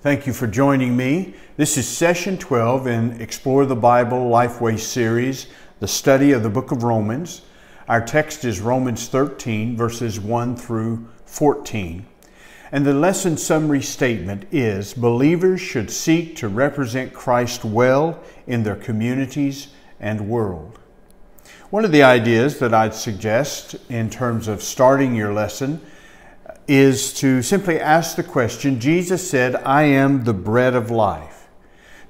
Thank you for joining me. This is Session 12 in Explore the Bible Lifeway series, the study of the book of Romans. Our text is Romans 13, verses 1 through 14. And the lesson summary statement is, believers should seek to represent Christ well in their communities and world. One of the ideas that I'd suggest in terms of starting your lesson is to simply ask the question, Jesus said, I am the bread of life.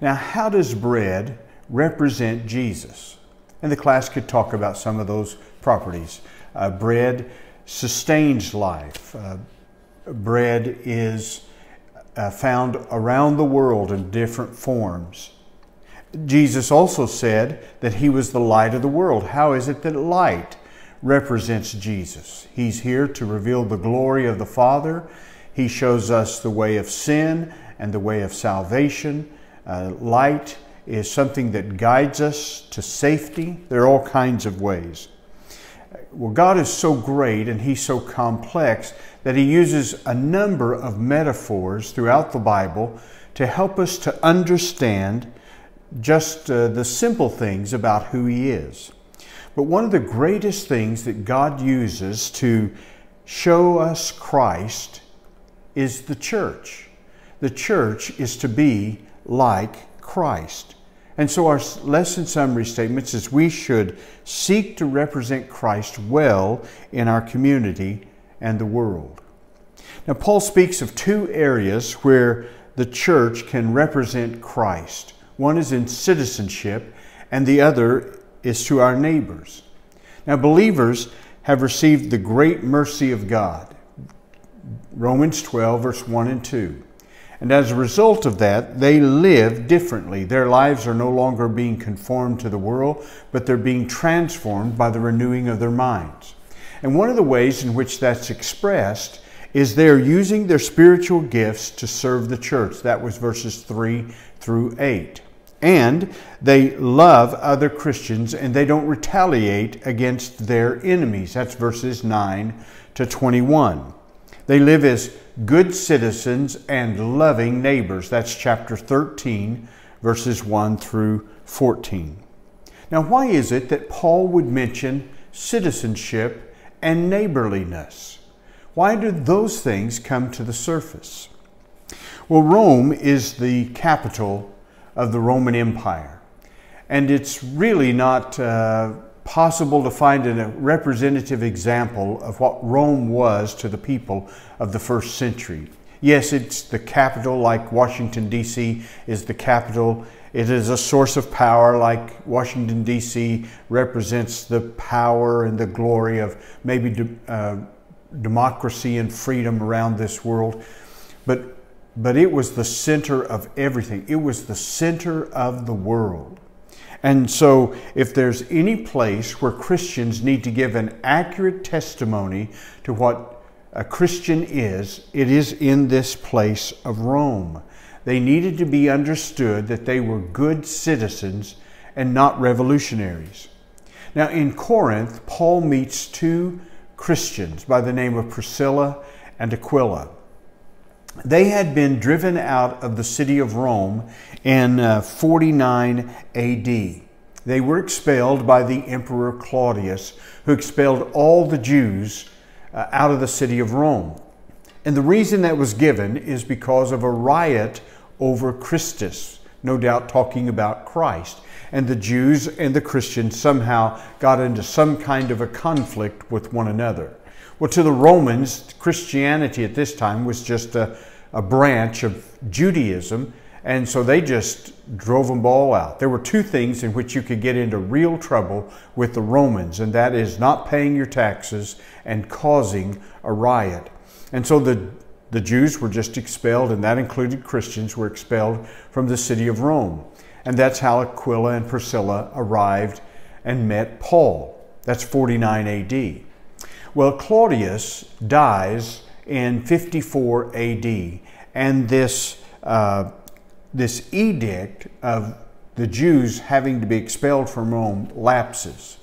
Now, how does bread represent Jesus? And the class could talk about some of those properties. Bread sustains life. Bread is found around the world in different forms. Jesus also said that he was the light of the world. How is it that light represents Jesus? He's here to reveal the glory of the Father. He shows us the way of sin and the way of salvation. Light is something that guides us to safety. There are all kinds of ways. Well, God is so great and He's so complex that He uses a number of metaphors throughout the Bible to help us to understand just the simple things about who He is. But one of the greatest things that God uses to show us Christ is the church. The church is to be like Christ. And so our lesson summary statement is we should seek to represent Christ well in our community and the world. Now, Paul speaks of two areas where the church can represent Christ. One is in citizenship, and the other is to our neighbors. Now, believers have received the great mercy of God. Romans 12, verse 1 and 2. And as a result of that, they live differently. Their lives are no longer being conformed to the world, but they're being transformed by the renewing of their minds. And one of the ways in which that's expressed is they're using their spiritual gifts to serve the church. That was verses 3 through 8. And they love other Christians and they don't retaliate against their enemies. That's verses 9 to 21. They live as good citizens and loving neighbors. That's chapter 13, verses 1 through 14. Now, why is it that Paul would mention citizenship and neighborliness? Why did those things come to the surface? Well, Rome is the capital of the Roman Empire. And it's really not possible to find a representative example of what Rome was to the people of the first century. Yes, it's the capital, like Washington, D.C. is the capital. It is a source of power, like Washington, D.C. represents the power and the glory of maybe democracy and freedom around this world. But it was the center of everything. It was the center of the world. And so if there's any place where Christians need to give an accurate testimony to what a Christian is, it is in this place of Rome. They needed to be understood that they were good citizens and not revolutionaries. Now, in Corinth, Paul meets two Christians by the name of Priscilla and Aquila. They had been driven out of the city of Rome in 49 AD. They were expelled by the Emperor Claudius, who expelled all the Jews out of the city of Rome. And the reason that was given is because of a riot over Christus, no doubt talking about Christ. And the Jews and the Christians somehow got into some kind of a conflict with one another. Well, to the Romans, Christianity at this time was just a branch of Judaism, and so they just drove them all out. There were two things in which you could get into real trouble with the Romans, and that is not paying your taxes and causing a riot. And so the Jews were just expelled, and that included Christians were expelled from the city of Rome. And that's how Aquila and Priscilla arrived and met Paul. That's 49 AD. Well, Claudius dies in 54 AD, and this edict of the Jews having to be expelled from Rome lapses.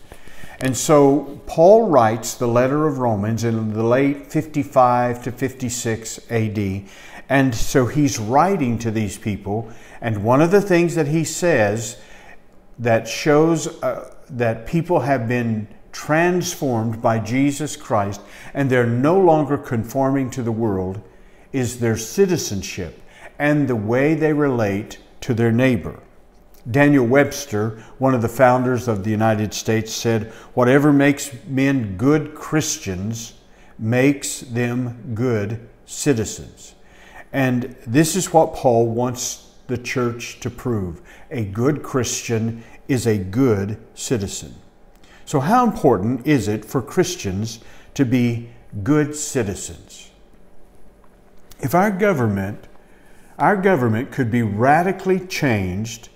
And so Paul writes the letter of Romans in the late 55 to 56 AD, And so he's writing to these people, and one of the things that he says that shows that people have been transformed by Jesus Christ and they're no longer conforming to the world is their citizenship and the way they relate to their neighbor. Daniel Webster, one of the founders of the United States, said, "Whatever makes men good Christians makes them good citizens." And this is what Paul wants the church to prove. A good Christian is a good citizen. So how important is it for Christians to be good citizens? If our government could be radically changed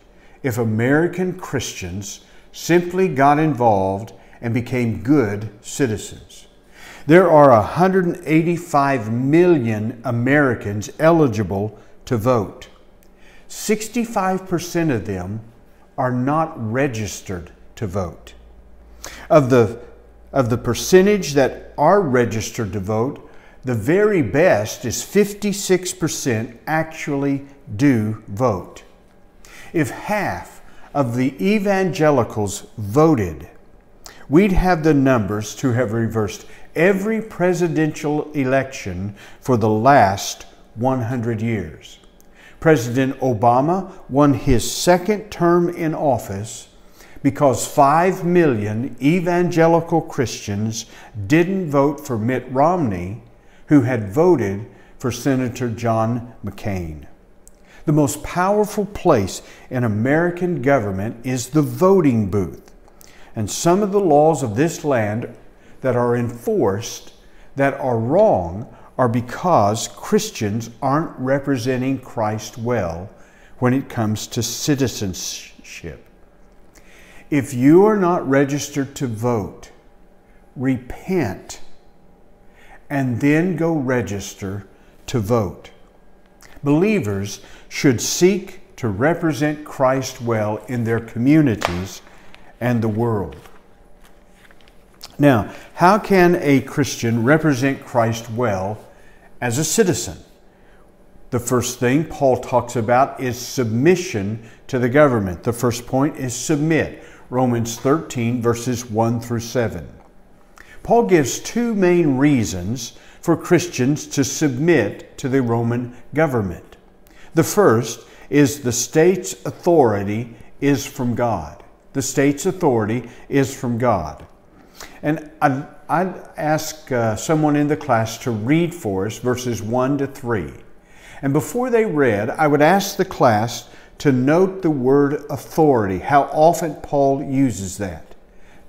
if American Christians simply got involved and became good citizens. There are 185 million Americans eligible to vote. 65% of them are not registered to vote. Of the percentage that are registered to vote, the very best is 56% actually do vote. If half of the evangelicals voted, we'd have the numbers to have reversed every presidential election for the last 100 years. President Obama won his second term in office because 5 million evangelical Christians didn't vote for Mitt Romney, who had voted for Senator John McCain. The most powerful place in American government is the voting booth. And some of the laws of this land that are enforced that are wrong are because Christians aren't representing Christ well when it comes to citizenship. If you are not registered to vote, repent and then go register to vote. Believers should seek to represent Christ well in their communities and the world. Now, how can a Christian represent Christ well as a citizen? The first thing Paul talks about is submission to the government. The first point is submit. Romans 13, verses 1 through 7. Paul gives two main reasons for Christians to submit to the Roman government. The first is the state's authority is from God. The state's authority is from God. And I'd ask someone in the class to read for us verses 1 to 3. And before they read, I would ask the class to note the word authority, how often Paul uses that.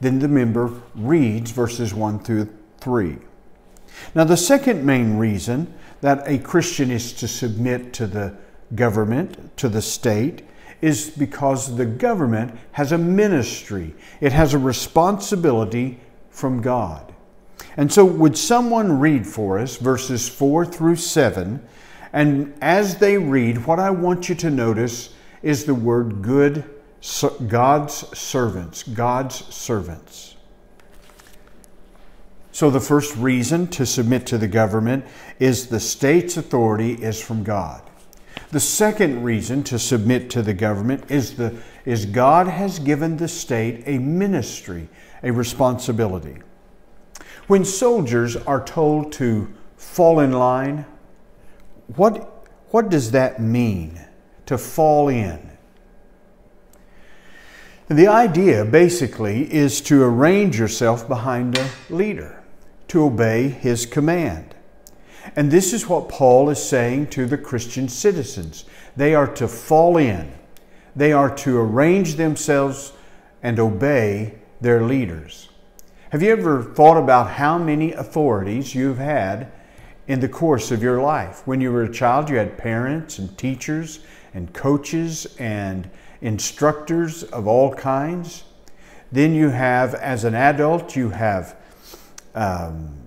Then the member reads verses 1 through 3. Now, the second main reason that a Christian is to submit to the government, to the state, is because the government has a ministry. It has a responsibility from God. And so would someone read for us verses 4 through 7? And as they read, what I want you to notice is the word good, God's servants, God's servants. So the first reason to submit to the government is the state's authority is from God. The second reason to submit to the government is God has given the state a ministry, a responsibility. When soldiers are told to fall in line, what does that mean, to fall in? The idea basically is to arrange yourself behind a leader, to obey his command. And this is what Paul is saying to the Christian citizens. They are to fall in. They are to arrange themselves and obey their leaders. Have you ever thought about how many authorities you've had in the course of your life? When you were a child, you had parents and teachers and coaches and instructors of all kinds. Then you have, as an adult, you have an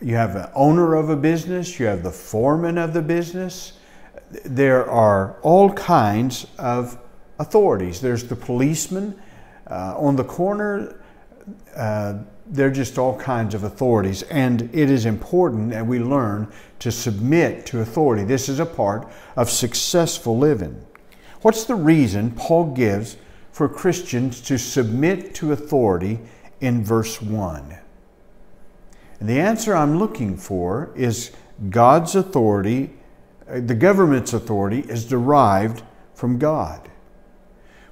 owner of a business, you have the foreman of the business. There are all kinds of authorities. There's the policeman on the corner. they're just all kinds of authorities, and it is important that we learn to submit to authority. This is a part of successful living. What's the reason Paul gives for Christians to submit to authority in verse 1? And the answer I'm looking for is God's authority, the government's authority is derived from God,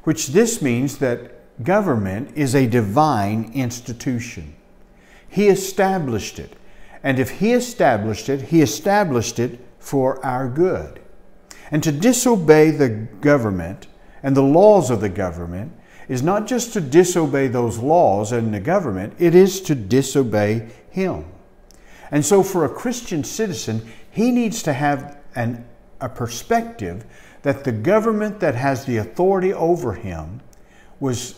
which this means that government is a divine institution. He established it. And if He established it for our good. And to disobey the government and the laws of the government is not just to disobey those laws and the government, it is to disobey Him. And so for a Christian citizen, he needs to have a perspective that the government that has the authority over him is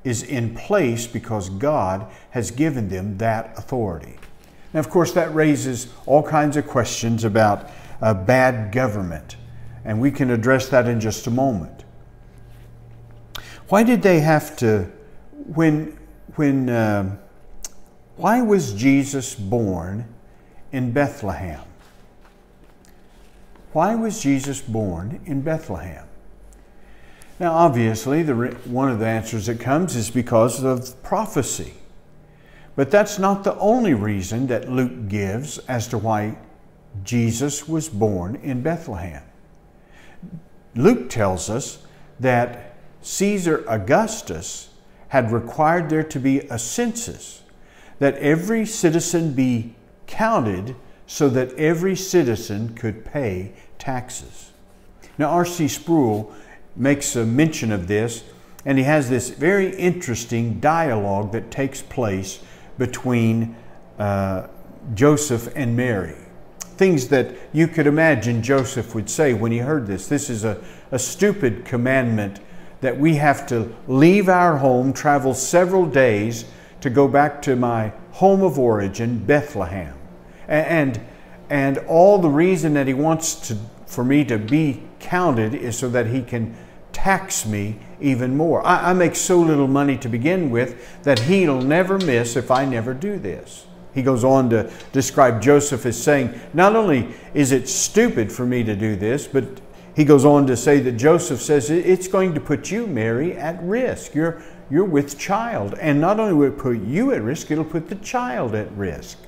in place because God has given them that authority. Now, of course, that raises all kinds of questions about bad government, and we can address that in just a moment. Why did they have to, why was Jesus born in Bethlehem? Why was Jesus born in Bethlehem? Now, obviously, one of the answers that comes is because of prophecy. But that's not the only reason that Luke gives as to why Jesus was born in Bethlehem. Luke tells us that Caesar Augustus had required there to be a census, that every citizen be counted so that every citizen could pay taxes. Now, R.C. Sproul makes a mention of this, and he has this very interesting dialogue that takes place between Joseph and Mary. Things that you could imagine Joseph would say when he heard this. This is a stupid commandment that we have to leave our home, travel several days to go back to my home of origin, Bethlehem. And all the reason that he wants for me to be counted is so that he can tax me even more. I make so little money to begin with that he'll never miss if I never do this. He goes on to describe Joseph as saying, not only is it stupid for me to do this, but he goes on to say that Joseph says it's going to put you, Mary, at risk. You're with child. And not only will it put you at risk, it'll put the child at risk.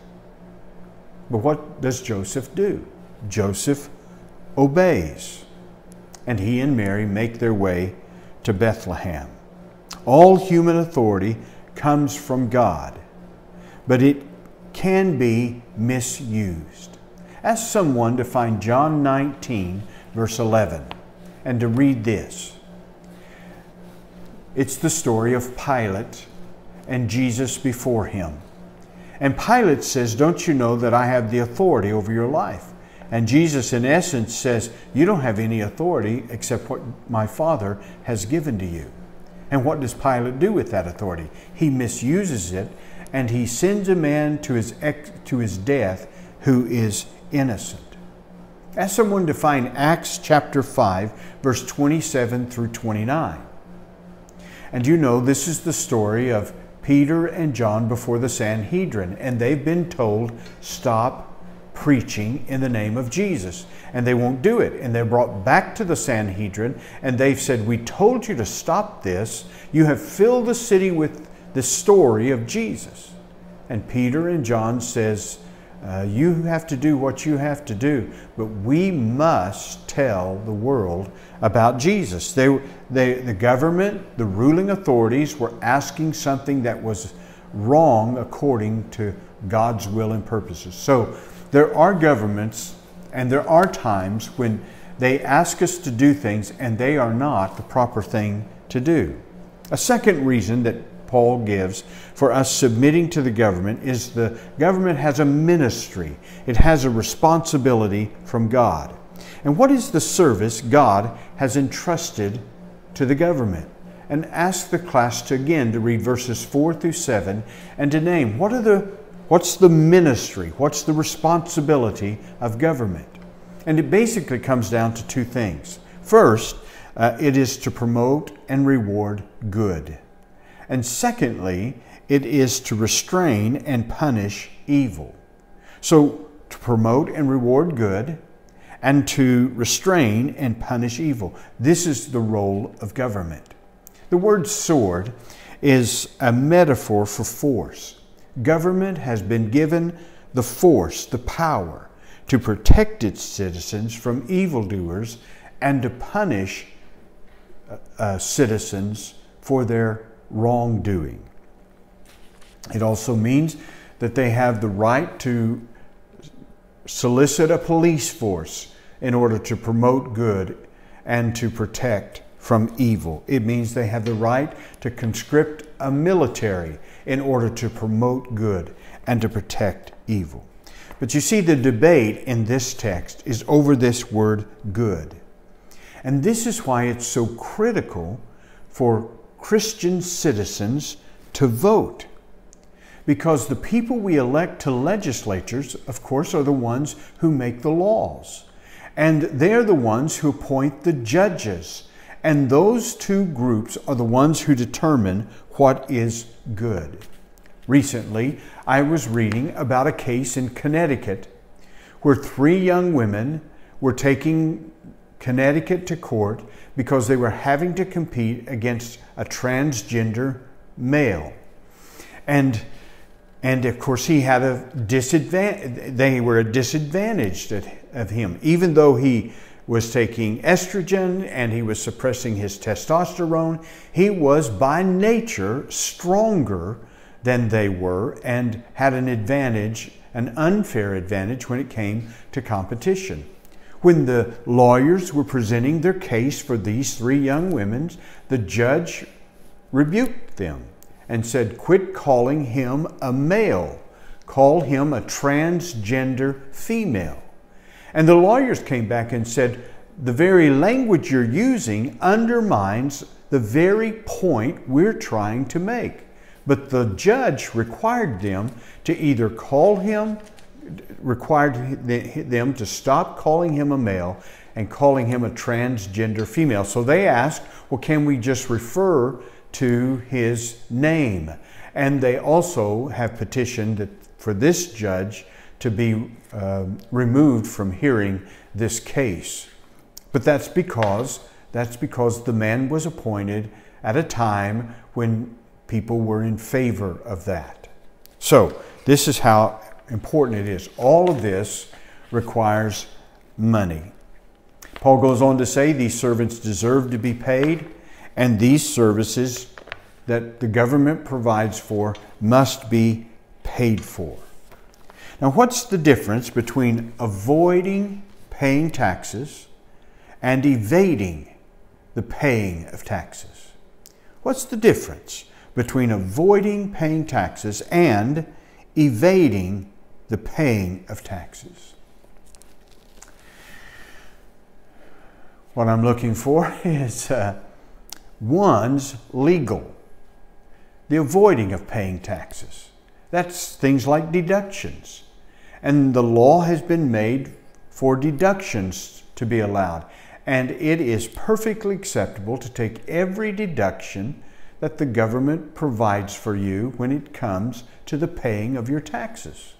But what does Joseph do? Joseph obeys. And he and Mary make their way to Bethlehem. All human authority comes from God, but it can be misused. Ask someone to find John 19, verse 11, and to read this. It's the story of Pilate and Jesus before him. And Pilate says, "Don't you know that I have the authority over your life?" And Jesus, in essence, says, "You don't have any authority except what my Father has given to you." And what does Pilate do with that authority? He misuses it, and he sends a man to his death who is innocent. Ask someone to find Acts chapter 5, verse 27 through 29. And you know, this is the story of Peter and John before the Sanhedrin, and they've been told, stop preaching in the name of Jesus. And they won't do it. And they're brought back to the Sanhedrin, and they've said, "We told you to stop this. You have filled the city with the story of Jesus." And Peter and John says, you have to do what you have to do, but we must tell the world about Jesus. The government, the ruling authorities were asking something that was wrong according to God's will and purposes. So there are governments and there are times when they ask us to do things and they are not the proper thing to do. A second reason that Paul gives for us submitting to the government is the government has a ministry. It has a responsibility from God. And what is the service God has entrusted to the government? And ask the class to read verses 4 through 7 and to name what's the ministry, what's the responsibility of government. And it basically comes down to two things. First, it is to promote and reward good. And secondly, it is to restrain and punish evil. So, to promote and reward good, and to restrain and punish evil. This is the role of government. The word sword is a metaphor for force. Government has been given the force, the power, to protect its citizens from evildoers and to punish citizens for their wrongdoing. It also means that they have the right to solicit a police force in order to promote good and to protect from evil. It means they have the right to conscript a military in order to promote good and to protect evil. But you see, the debate in this text is over this word good. And this is why it's so critical for Christian citizens to vote. Because the people we elect to legislatures, of course, are the ones who make the laws. And they're the ones who appoint the judges. And those two groups are the ones who determine what is good. Recently, I was reading about a case in Connecticut where 3 young women were taking Connecticut to court because they were having to compete against a transgender male. And of course, he had a disadvantage. They were disadvantaged of him, even though he was taking estrogen and he was suppressing his testosterone. He was by nature stronger than they were and had an advantage, an unfair advantage when it came to competition. When the lawyers were presenting their case for these 3 young women, the judge rebuked them and said, "Quit calling him a male. Call him a transgender female." And the lawyers came back and said, "The very language you're using undermines the very point we're trying to make." But the judge required them to either required them to stop calling him a male and calling him a transgender female. So they asked, well, can we just refer to his name? And they also have petitioned for this judge to be removed from hearing this case. But that's because the man was appointed at a time when people were in favor of that. So this is how important it is. All of this requires money. Paul goes on to say these servants deserve to be paid, and these services that the government provides for must be paid for. Now, what's the difference between avoiding paying taxes and evading the paying of taxes? What's the difference between avoiding paying taxes and evading the paying of taxes? What I'm looking for is one's legal. The avoiding of paying taxes. That's things like deductions. And the law has been made for deductions to be allowed. And it is perfectly acceptable to take every deduction that the government provides for you when it comes to the paying of your taxes.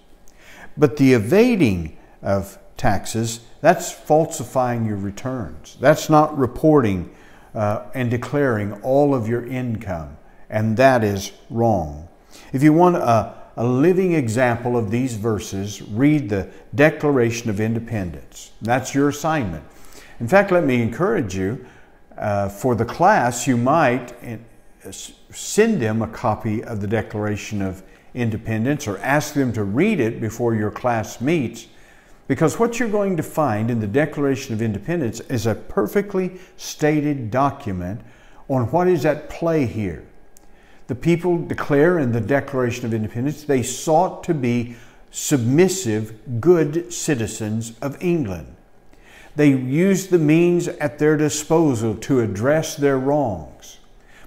But the evading of taxes, that's falsifying your returns. That's not reporting and declaring all of your income. And that is wrong. If you want a living example of these verses, read the Declaration of Independence. That's your assignment. In fact, let me encourage you, for the class, you might send them a copy of the Declaration of Independence or ask them to read it before your class meets, because what you're going to find in the Declaration of Independence is a perfectly stated document on what is at play here. The people declare in the Declaration of Independence they sought to be submissive, good citizens of England. They used the means at their disposal to address their wrongs.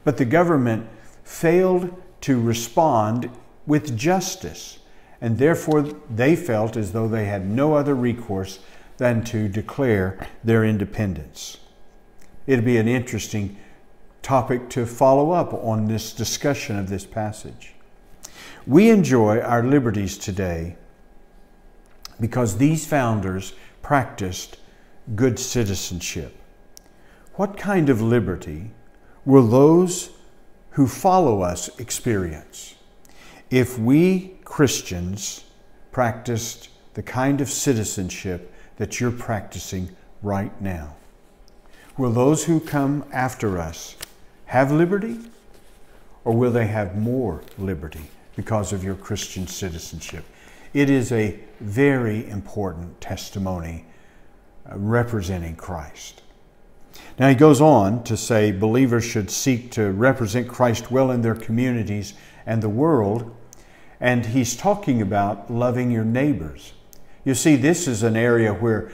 But the government failed to respond with justice, and therefore they felt as though they had no other recourse than to declare their independence. It'll be an interesting topic to follow up on this discussion of this passage. We enjoy our liberties today because these founders practiced good citizenship. What kind of liberty will those who follow us experience if we Christians practiced the kind of citizenship that you're practicing right now? Will those who come after us have liberty, or will they have more liberty because of your Christian citizenship? It is a very important testimony representing Christ. Now he goes on to say believers should seek to represent Christ well in their communities and the world, and he's talking about loving your neighbors. You see, this is an area where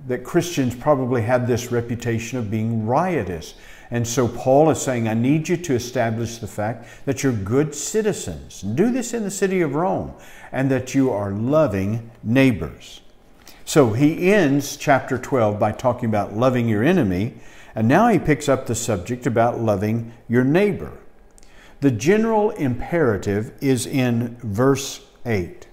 that Christians probably have this reputation of being riotous. And so Paul is saying, I need you to establish the fact that you're good citizens. Do this in the city of Rome, and that you are loving neighbors. So he ends chapter 12 by talking about loving your enemy, and now he picks up the subject about loving your neighbor. The general imperative is in verse 8.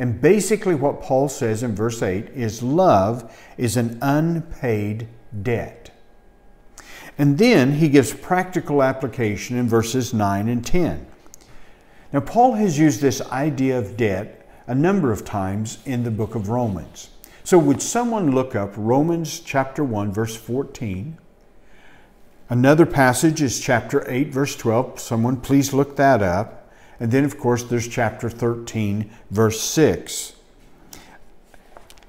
And basically what Paul says in verse 8 is love is an unpaid debt. And then he gives practical application in verses 9 and 10. Now Paul has used this idea of debt a number of times in the book of Romans. So would someone look up Romans chapter 1 verse 14? Another passage is chapter 8 verse 12. Someone please look that up. And then, of course, there's chapter 13, verse 6.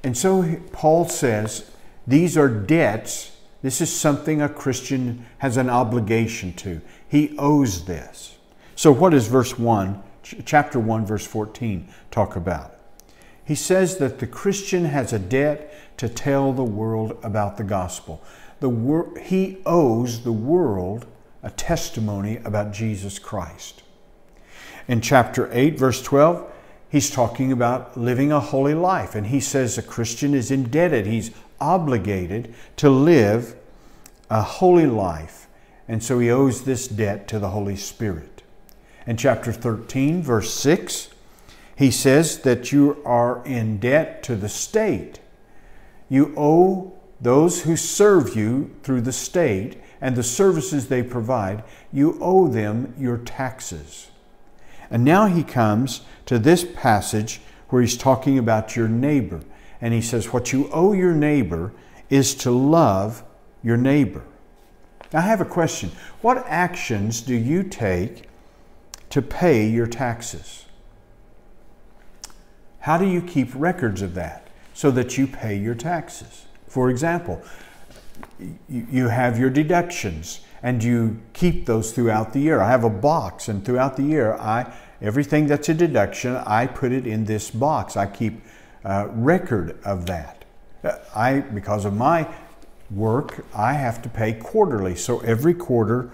And so Paul says, these are debts. This is something a Christian has an obligation to. He owes this. So what does verse 1, chapter 1, verse 14 talk about? He says that the Christian has a debt to tell the world about the gospel. He owes the world a testimony about Jesus Christ. In chapter 8, verse 12, he's talking about living a holy life. And he says a Christian is indebted. He's obligated to live a holy life. And so he owes this debt to the Holy Spirit. In chapter 13, verse 6, he says that you are in debt to the state. You owe those who serve you through the state and the services they provide, you owe them your taxes. And now he comes to this passage where he's talking about your neighbor. And he says, what you owe your neighbor is to love your neighbor. Now I have a question. What actions do you take to pay your taxes? How do you keep records of that so that you pay your taxes? For example, you have your deductions, and you keep those throughout the year. I have a box, and throughout the year, everything that's a deduction, I put it in this box. I keep record of that. Because of my work, I have to pay quarterly. So every quarter,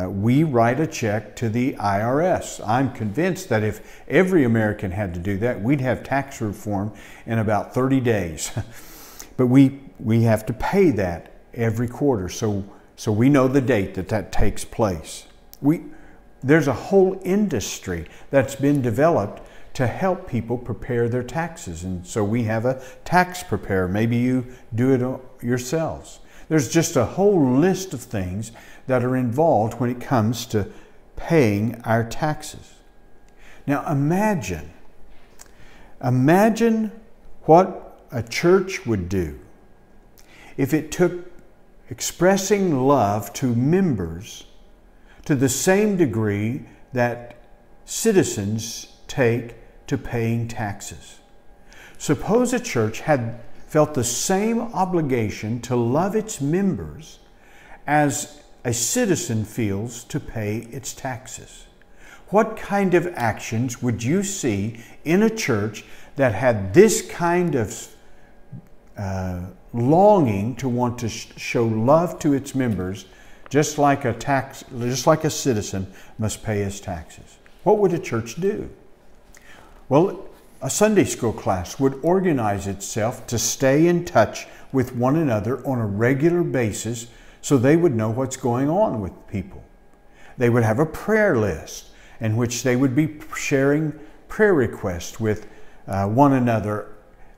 we write a check to the IRS. I'm convinced that if every American had to do that, we'd have tax reform in about 30 days. But we have to pay that every quarter. So we know the date that takes place. There's a whole industry that's been developed to help people prepare their taxes. And so we have a tax preparer. Maybe you do it yourselves. There's just a whole list of things that are involved when it comes to paying our taxes. Now imagine what a church would do if it took expressing love to members to the same degree that citizens take to paying taxes. Suppose a church had felt the same obligation to love its members as a citizen feels to pay its taxes. What kind of actions would you see in a church that had this kind of longing to want to show love to its members, just like a citizen must pay his taxes? What would a church do? Well, a Sunday school class would organize itself to stay in touch with one another on a regular basis so they would know what's going on with people. They would have a prayer list, in which they would be sharing prayer requests with one another.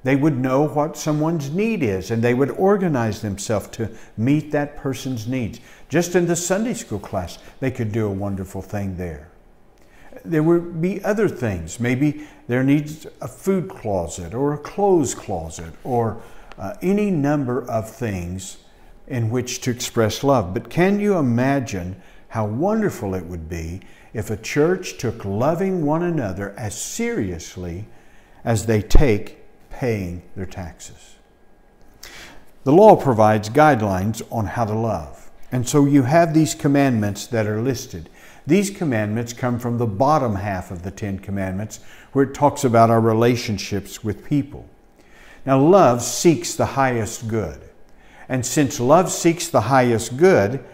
They would know what someone's need is, and they would organize themselves to meet that person's needs. Just in the Sunday school class, they could do a wonderful thing there. There would be other things. Maybe there needs a food closet or a clothes closet or any number of things in which to express love. But can you imagine how wonderful it would be if a church took loving one another as seriously as they take paying their taxes? The law provides guidelines on how to love. And so you have these commandments that are listed. These commandments come from the bottom half of the 10 Commandments, where it talks about our relationships with people. Now, love seeks the highest good. And since love seeks the highest good,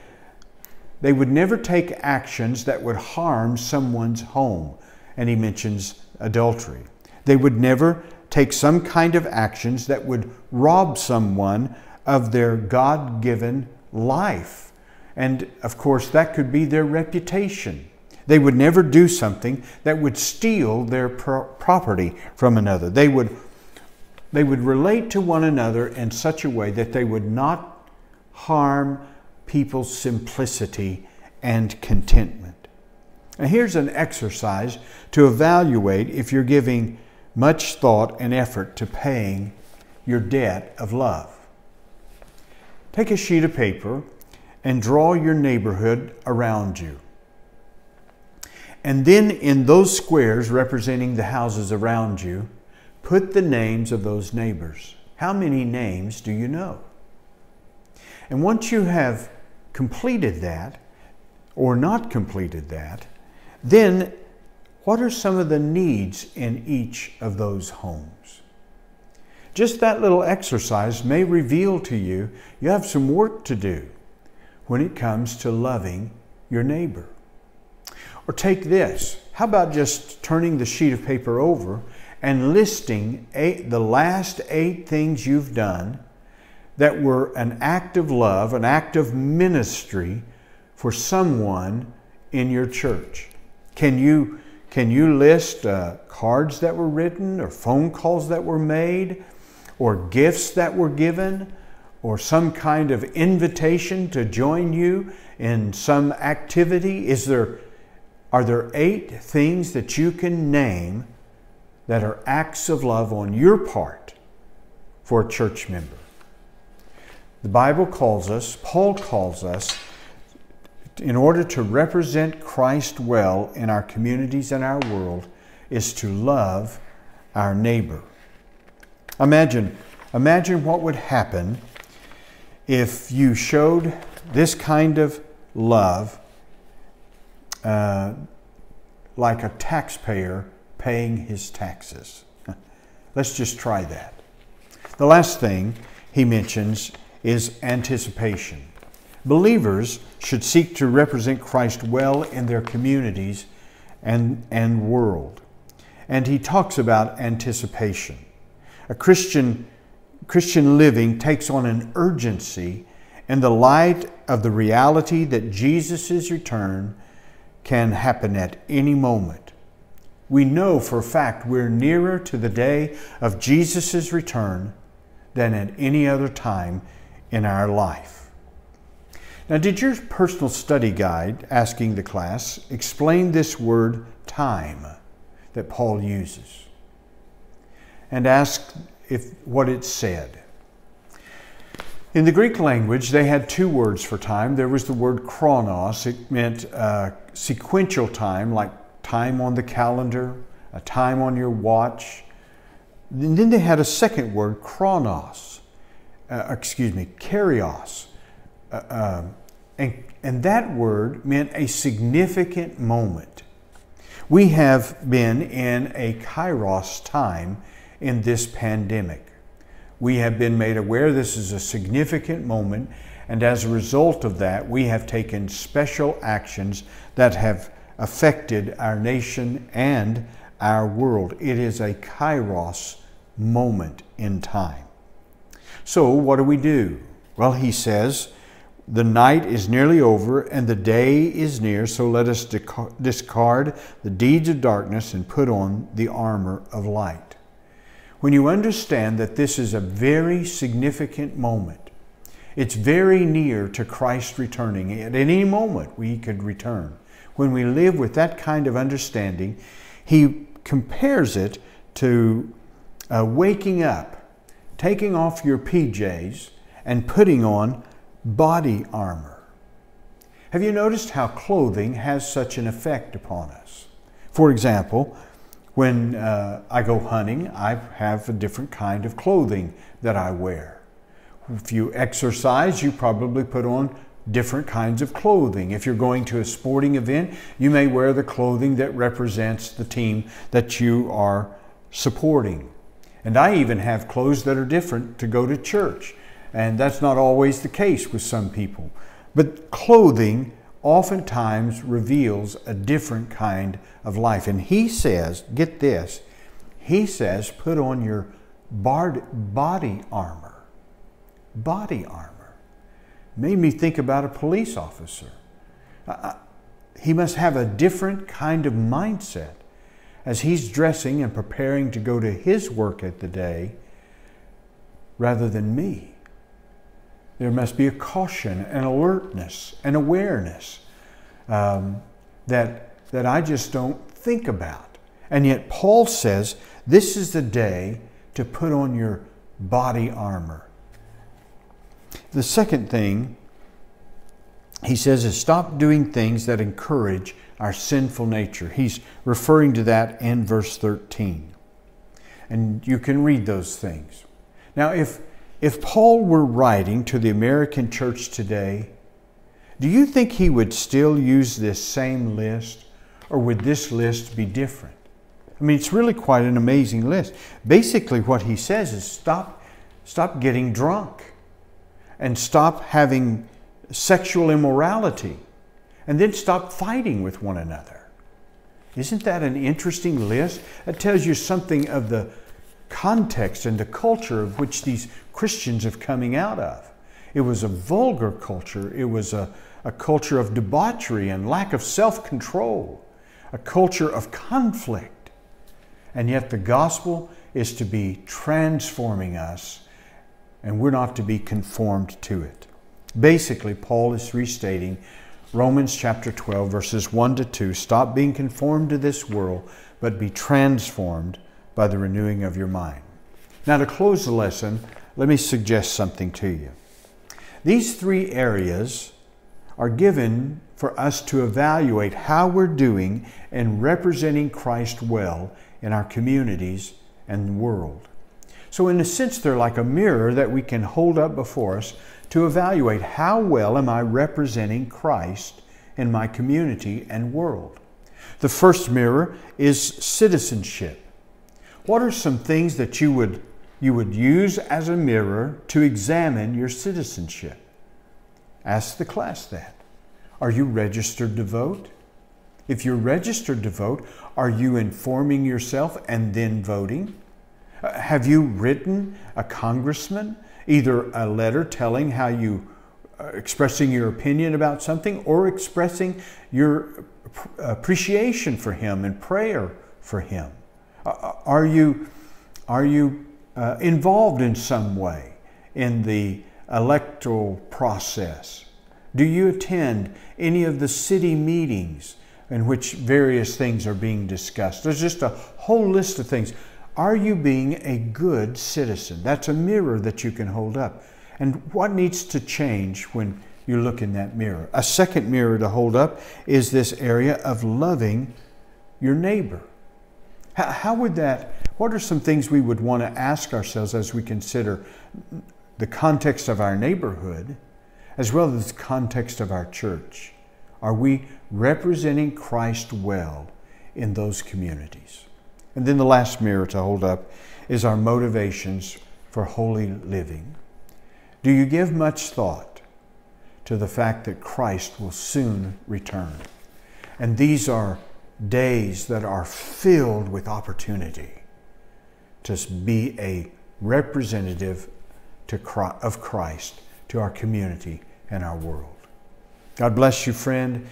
they would never take actions that would harm someone's home. And he mentions adultery. They would never take some kind of actions that would rob someone of their God-given life. And of course, that could be their reputation. They would never do something that would steal their property from another. They would relate to one another in such a way that they would not harm people's simplicity and contentment. Now, here's an exercise to evaluate if you're giving much thought and effort to paying your debt of love. Take a sheet of paper and draw your neighborhood around you. And then in those squares representing the houses around you, put the names of those neighbors. How many names do you know? And once you have completed that, or not completed that, then what are some of the needs in each of those homes? Just that little exercise may reveal to you you have some work to do when it comes to loving your neighbor. Or take this. How about just turning the sheet of paper over and listing the last 8 things you've done that were an act of love, an act of ministry for someone in your church? Can you list cards that were written, or phone calls that were made, or gifts that were given, or some kind of invitation to join you in some activity? Are there 8 things that you can name that are acts of love on your part for a church member? The Bible calls us, Paul calls us, in order to represent Christ well in our communities and our world, is to love our neighbor. Imagine what would happen if you showed this kind of love like a taxpayer paying his taxes. Let's just try that. The last thing he mentions is anticipation. Believers should seek to represent Christ well in their communities and world. And he talks about anticipation. A Christian living takes on an urgency in the light of the reality that Jesus' return can happen at any moment. We know for a fact we're nearer to the day of Jesus' return than at any other time in our life. Now, did your personal study guide asking the class explain this word time that Paul uses? And ask what it said. In the Greek language, they had 2 words for time. There was the word chronos. It meant sequential time, like time on the calendar, a time on your watch. And then they had a second word, kairios. And that word meant a significant moment. We have been in a kairos time in this pandemic. We have been made aware this is a significant moment, and as a result of that, we have taken special actions that have affected our nation and our world. It is a kairos moment in time. So what do? Well, he says, The night is nearly over and the day is near, so let us discard the deeds of darkness and put on the armor of light. When you understand that this is a very significant moment, it's very near to Christ returning. At any moment we could return. When we live with that kind of understanding, he compares it to waking up, taking off your PJs and putting on body armor. Have you noticed how clothing has such an effect upon us? For example, when I go hunting, I have a different kind of clothing that I wear. If you exercise, you probably put on different kinds of clothing. If you're going to a sporting event, you may wear the clothing that represents the team that you are supporting. And I even have clothes that are different to go to church. And that's not always the case with some people. But clothing oftentimes reveals a different kind of life. And he says, get this, he says, put on your body armor. Body armor. Made me think about a police officer. He must have a different kind of mindset as he's dressing and preparing to go to his work at the day rather than me. There must be a caution, an alertness, an awareness that I just don't think about. And yet Paul says this is the day to put on your body armor. The second thing he says is stop doing things that encourage our sinful nature. He's referring to that in verse 13. And you can read those things. Now, if Paul were writing to the American church today, do you think he would still use this same list, or would this list be different? I mean, it's really quite an amazing list. Basically, what he says is stop getting drunk and stop having sexual immorality, and then stop fighting with one another. Isn't that an interesting list? It tells you something of the context and the culture of which these Christians are coming out of. It was a vulgar culture. It was a culture of debauchery and lack of self-control, a culture of conflict. And yet the gospel is to be transforming us, and we're not to be conformed to it. Basically, Paul is restating Romans chapter 12, verses 1 to 2. Stop being conformed to this world, but be transformed by the renewing of your mind. Now, to close the lesson, let me suggest something to you. These three areas are given for us to evaluate how we're doing in representing Christ well in our communities and the world. So in a sense, they're like a mirror that we can hold up before us to evaluate how well am I representing Christ in my community and world. The first mirror is citizenship. What are some things that you would use as a mirror to examine your citizenship? Ask the class that. Are you registered to vote? If you're registered to vote, are you informing yourself and then voting? Have you written a congressman either a letter telling how you expressing your opinion about something, or expressing your appreciation for him and prayer for him? Are you involved in some way in the electoral process? Do you attend any of the city meetings in which various things are being discussed? There's just a whole list of things. Are you being a good citizen? That's a mirror that you can hold up. And what needs to change when you look in that mirror? A second mirror to hold up is this area of loving your neighbor. How would that, what are some things we would want to ask ourselves as we consider the context of our neighborhood, as well as the context of our church? Are we representing Christ well in those communities? And then the last mirror to hold up is our motivations for holy living. Do you give much thought to the fact that Christ will soon return? And these are days that are filled with opportunity to be a representative of Christ to our community and our world. God bless you, friend.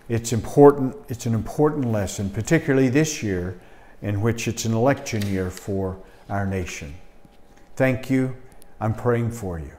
It's important. It's an important lesson, particularly this year, in which it's an election year for our nation. Thank you. I'm praying for you.